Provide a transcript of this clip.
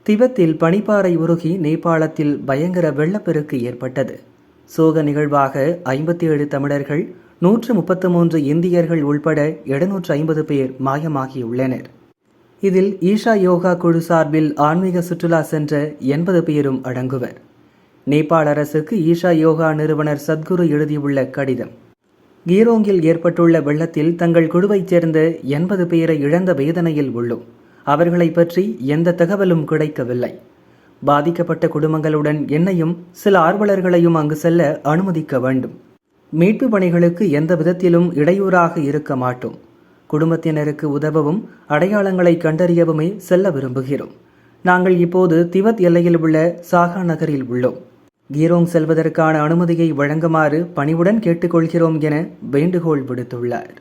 திபெத்தில் பனிப்பாறை உருகி நேபாளத்தில் பயங்கர வெள்ளப்பெருக்கு ஏற்பட்டது. சோக நிகழ்வாக 57 தமிழர்கள், 133 இந்தியர்கள் உள்பட 750 பேர் மாயமாகியுள்ளனர். இதில் ஈஷா யோகா குழு சார்பில் ஆன்மீக சுற்றுலா சென்ற 80 பேரும் அடங்குவர். நேபாள அரசுக்கு ஈஷா யோகா நிறுவனர் சத்குரு எழுதியுள்ள கடிதம்: கீரோங்கில் ஏற்பட்டுள்ள வெள்ளத்தில் தங்கள் குழுவைச் சேர்ந்த 80 பேரை இழந்த வேதனையில் உள்ளோம். அவர்களை பற்றி எந்த தகவலும் கிடைக்கவில்லை. பாதிக்கப்பட்ட குடும்பங்களுடன் என்னையும் சில ஆர்வலர்களையும் அங்கு செல்ல அனுமதிக்க வேண்டும். மீட்பு பணிகளுக்கு எந்த விதத்திலும் இடையூறாக இருக்க மாட்டோம். குடும்பத்தினருக்கு உதவவும் அடையாளங்களை கண்டறியவுமே செல்ல விரும்புகிறோம். நாங்கள் இப்போது திபெத் எல்லையில் உள்ள சாகா நகரில் உள்ளோம். கீரோங் செல்வதற்கான அனுமதியை வழங்குமாறு பணிவுடன் கேட்டுக்கொள்கிறோம் என வேண்டுகோள் விடுத்துள்ளார்.